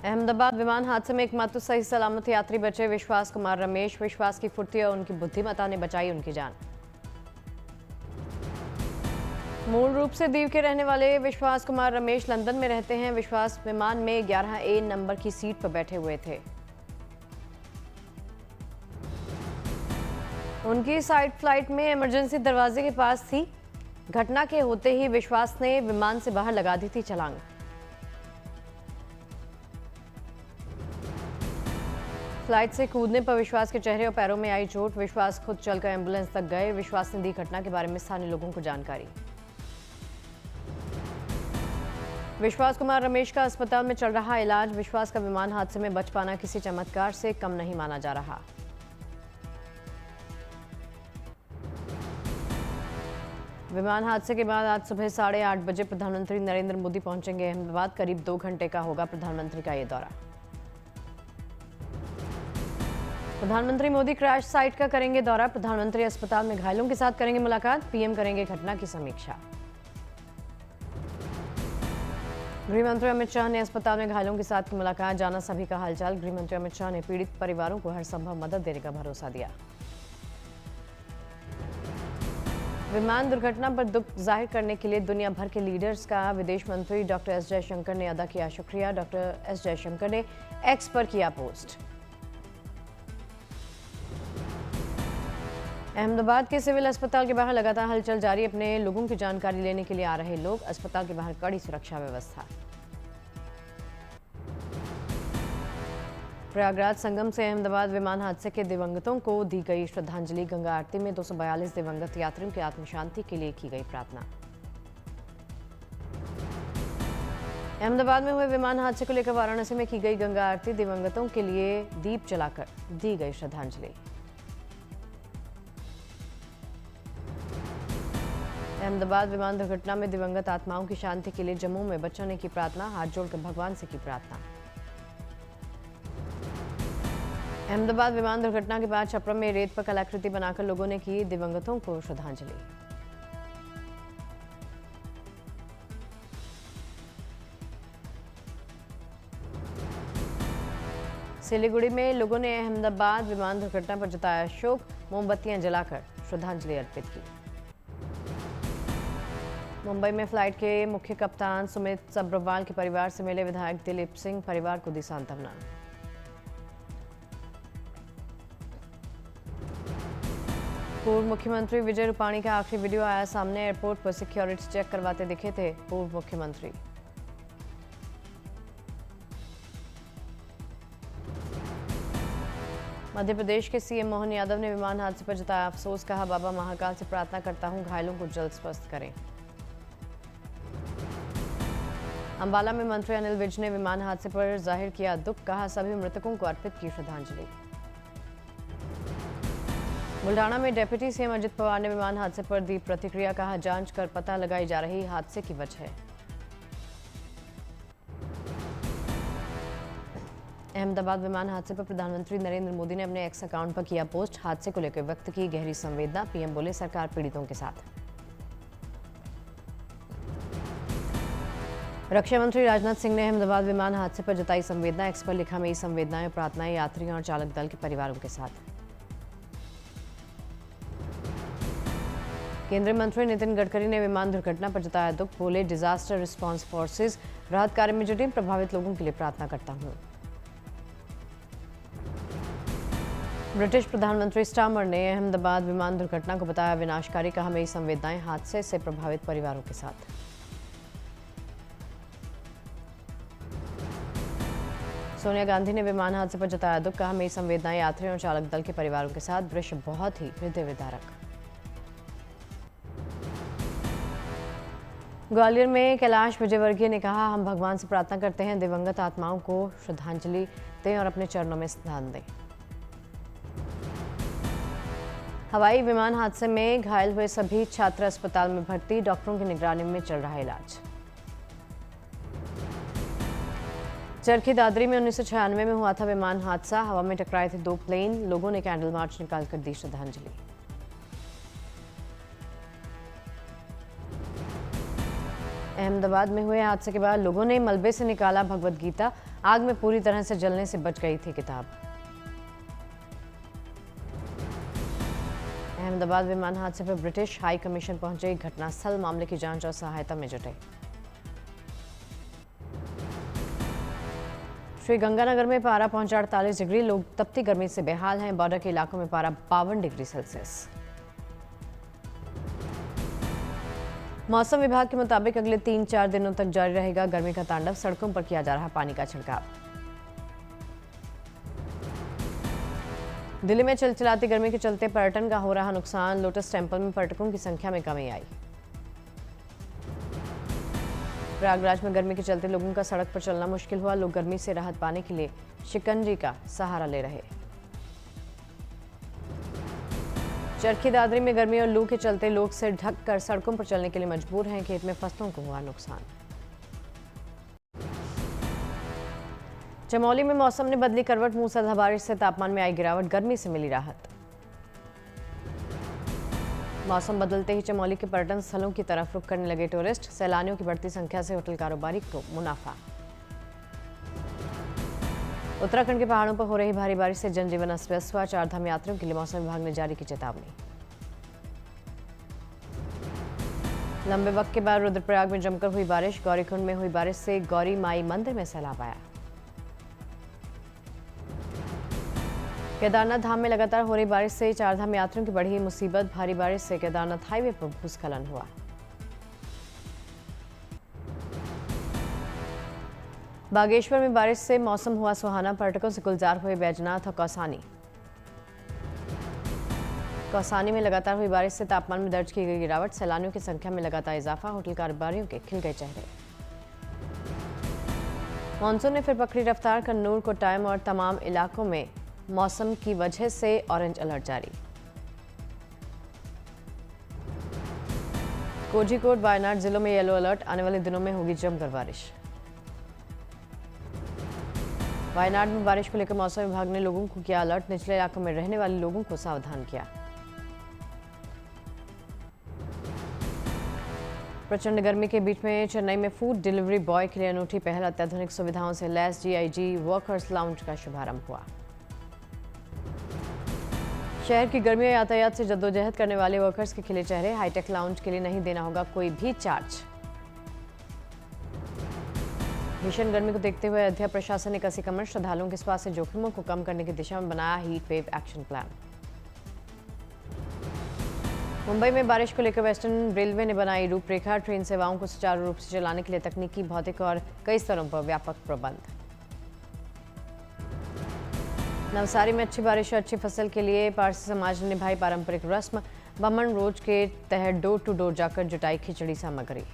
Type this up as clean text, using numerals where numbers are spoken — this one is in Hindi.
अहमदाबाद विमान हादसे में एकमात्र सही सलामत यात्री बचे विश्वास कुमार रमेश। विश्वास की फुर्ती और उनकी बुद्धिमत्ता ने बचाई उनकी जान। मूल रूप से दीव के रहने वाले विश्वास कुमार रमेश लंदन में रहते हैं। विश्वास विमान में 11A नंबर की सीट पर बैठे हुए थे। उनकी साइड फ्लाइट में इमरजेंसी दरवाजे के पास थी। घटना के होते ही विश्वास ने विमान से बाहर लगा दी थी छलांग। फ्लाइट से कूदने पर विश्वास के चेहरे और पैरों में आई चोट। विश्वास खुद चलकर एम्बुलेंस तक गए। विश्वास ने दी घटना के बारे में स्थानीय लोगों को जानकारी। विश्वास कुमार रमेश का अस्पताल में चल रहा इलाज। विश्वास का विमान हादसे में बच पाना किसी चमत्कार से कम नहीं माना जा रहा। विमान हादसे के बाद आज सुबह 8:30 बजे प्रधानमंत्री नरेंद्र मोदी पहुंचेंगे अहमदाबाद। करीब 2 घंटे का होगा प्रधानमंत्री का ये दौरा। प्रधानमंत्री मोदी क्रैश साइट का करेंगे दौरा। प्रधानमंत्री अस्पताल में घायलों के साथ करेंगे मुलाकात। पीएम करेंगे घटना की समीक्षा। गृह मंत्री अमित शाह ने अस्पताल में घायलों के साथ की मुलाकात। जाना सभी का हालचाल। गृह मंत्री अमित शाह ने पीड़ित परिवारों को हर संभव मदद देने का भरोसा दिया। विमान दुर्घटना पर दुख जाहिर करने के लिए दुनिया भर के लीडर्स का विदेश मंत्री डॉक्टर एस जयशंकर ने अदा किया शुक्रिया। डॉक्टर एस जयशंकर ने एक्स पर किया पोस्ट। अहमदाबाद के सिविल अस्पताल के बाहर लगातार हलचल जारी। अपने लोगों की जानकारी लेने के लिए आ रहे लोग। अस्पताल के बाहर कड़ी सुरक्षा व्यवस्था। प्रयागराज संगम से अहमदाबाद विमान हादसे के दिवंगतों को दी गई श्रद्धांजलि। गंगा आरती में 242 दिवंगत यात्रियों की आत्म शांति के लिए की गई प्रार्थना। अहमदाबाद में हुए विमान हादसे को लेकर वाराणसी में की गई गंगा आरती। दिवंगतों के लिए दीप जलाकर दी गई श्रद्धांजलि। अहमदाबाद विमान दुर्घटना में दिवंगत आत्माओं की शांति के लिए जम्मू में बच्चों ने की प्रार्थना। हाथ जोड़कर भगवान से की प्रार्थना। अहमदाबाद विमान दुर्घटना के बाद छपरा में रेत पर कलाकृति बनाकर लोगों ने की दिवंगतों को श्रद्धांजलि। सिलीगुड़ी में लोगों ने अहमदाबाद विमान दुर्घटना पर जताया शोक। मोमबत्तियां जलाकर श्रद्धांजलि अर्पित की। मुंबई में फ्लाइट के मुख्य कप्तान सुमित सब्रवाल के परिवार से मिले विधायक दिलीप सिंह। परिवार को दी सांत्वना। पूर्व मुख्यमंत्री विजय रूपाणी का आखिरी वीडियो आया सामने। एयरपोर्ट पर सिक्योरिटी चेक करवाते दिखे थे पूर्व मुख्यमंत्री। मध्य प्रदेश के सीएम मोहन यादव ने विमान हादसे पर जताया अफसोस। कहा बाबा महाकाल से प्रार्थना करता हूं घायलों को जल्द स्वस्थ करें। अंबाला में मंत्री अनिल विज ने विमान हादसे पर जाहिर किया दुख। कहा सभी मृतकों को अर्पित की श्रद्धांजलि। बुल्डाना में डिप्टी सीएम अजित पवार ने विमान हादसे पर दी प्रतिक्रिया। कहा जांच कर पता लगाई जा रही हादसे की वजह। अहमदाबाद विमान हादसे पर प्रधानमंत्री नरेंद्र मोदी ने अपने एक्स अकाउंट पर किया पोस्ट। हादसे को लेकर व्यक्त की गहरी संवेदना। पीएम बोले सरकार पीड़ितों के साथ। रक्षा मंत्री राजनाथ सिंह ने अहमदाबाद विमान हादसे पर जताई संवेदना। एक्स पर लिखा मेरी संवेदनाएं प्रार्थनाएं यात्रियों और चालक दल के परिवारों के साथ। केंद्रीय मंत्री नितिन गडकरी ने विमान दुर्घटना पर जताया दुख। बोले डिजास्टर रिस्पांस फोर्सेस राहत कार्य में जुटे। प्रभावित लोगों के लिए प्रार्थना करता हूं। ब्रिटिश प्रधानमंत्री स्टामर ने अहमदाबाद विमान दुर्घटना को बताया विनाशकारी। कहा मेरी संवेदनाएं हादसे से प्रभावित परिवारों के साथ। सोनिया गांधी ने विमान हादसे पर जताया दुख। कहा मेरी संवेदनाएं यात्रियों और चालक दल के परिवारों के साथ। दृश्य बहुत ही हृदय विदारक। ग्वालियर में कैलाश विजयवर्गीय ने कहा हम भगवान से प्रार्थना करते हैं दिवंगत आत्माओं को श्रद्धांजलि दें और अपने चरणों में स्नान दें। हवाई विमान हादसे में घायल हुए सभी छात्र अस्पताल में भर्ती। डॉक्टरों की निगरानी में चल रहा इलाज। चरखी दादरी में 1996 में हुआ था विमान हादसा। हवा में टकराए थे 2 प्लेन। लोगों ने कैंडल मार्च निकालकर दी श्रद्धांजलि। अहमदाबाद में हुए हादसे के बाद लोगों ने मलबे से निकाला भगवद गीता। आग में पूरी तरह से जलने से बच गई थी किताब। अहमदाबाद विमान हादसे पर ब्रिटिश हाई कमीशन पहुंचे। घटनास्थल मामले की जांच और सहायता में जुटे। श्री गंगानगर में पारा पहुंचा 48 डिग्री। लोग तपती गर्मी से बेहाल हैं। बॉर्डर के इलाकों में पारा 52 डिग्री सेल्सियस। मौसम विभाग के मुताबिक अगले 3-4 दिनों तक जारी रहेगा गर्मी का तांडव। सड़कों पर किया जा रहा पानी का छिड़काव। दिल्ली में चिलचिलाती गर्मी के चलते पर्यटन का हो रहा नुकसान। लोटस टेम्पल में पर्यटकों की संख्या में कमी आई। प्रयागराज में गर्मी के चलते लोगों का सड़क पर चलना मुश्किल हुआ। लोग गर्मी से राहत पाने के लिए शिकंजी का सहारा ले रहे। चरखी दादरी में गर्मी और लू के चलते लोग सिर ढककर सड़कों पर चलने के लिए मजबूर हैं। खेत में फसलों को हुआ नुकसान। चमोली में मौसम ने बदली करवट। मूसलाधार बारिश से तापमान में आई गिरावट। गर्मी से मिली राहत। मौसम बदलते ही चमोली के पर्यटन स्थलों की तरफ रुख करने लगे टूरिस्ट। सैलानियों की बढ़ती संख्या से होटल कारोबारी को मुनाफा। उत्तराखंड के पहाड़ों पर हो रही भारी बारिश से जनजीवन अस्त व्यस्त हुआ। चारधाम यात्रियों के लिए मौसम विभाग ने जारी की चेतावनी। लंबे वक्त के बाद रुद्रप्रयाग में जमकर हुई बारिश। गौरीकुंड में हुई बारिश से गौरी माई मंदिर में सैलाब आया। केदारनाथ धाम में लगातार हो रही बारिश से चारधाम यात्रियों की बढ़ी मुसीबत। भारी बारिश से केदारनाथ हाईवे पर भूस्खलन हुआ। बागेश्वर में बारिश से मौसम हुआ सुहाना। पर्यटकों से गुलजार हुए बैजनाथ और कौसानी। कौसानी में लगातार हुई बारिश से तापमान में दर्ज की गई गिरावट। सैलानियों की संख्या में लगातार इजाफा। होटल कारोबारियों के खिल गए चेहरे। मानसून ने फिर पकड़ी रफ्तार। कन्नूर, कोट्टायम और तमाम इलाकों में मौसम की वजह से ऑरेंज अलर्ट जारी। कोझिकोड, वायनाड जिलों में येलो अलर्ट। आने वाले दिनों में होगी जमकर बारिश। वायनाड में बारिश को लेकर मौसम विभाग ने लोगों को किया अलर्ट। निचले इलाकों में रहने वाले लोगों को सावधान किया। प्रचंड गर्मी के बीच में चेन्नई में फूड डिलीवरी बॉय के लिए अनूठी पहल। अत्याधुनिक सुविधाओं से लैस GIG वर्कर्स लाउंज का शुभारंभ हुआ। शहर की गर्मी और यातायात से जद्दोजहद करने वाले वर्कर्स के खिले चेहरे। हाईटेक लाउंज के लिए नहीं देना होगा कोई भी चार्ज। भीषण गर्मी को देखते हुए अयोध्या प्रशासन ने कसी कमर। श्रद्धालुओं के स्वास्थ्य जोखिमों को कम करने की दिशा में बनाया heat wave action plan. Mumbai में बारिश को लेकर वेस्टर्न रेलवे ने बनाई रूपरेखा। ट्रेन सेवाओं को सुचारू रूप से चलाने के लिए तकनीकी, भौतिक और कई स्तरों पर व्यापक प्रबंध। नवसारी में अच्छी बारिश और अच्छी फसल के लिए पारसी समाज ने निभाई पारंपरिक रस्म। बमन रोज के तहत डोर टू डोर जाकर जुटाई खिचड़ी सामग्री।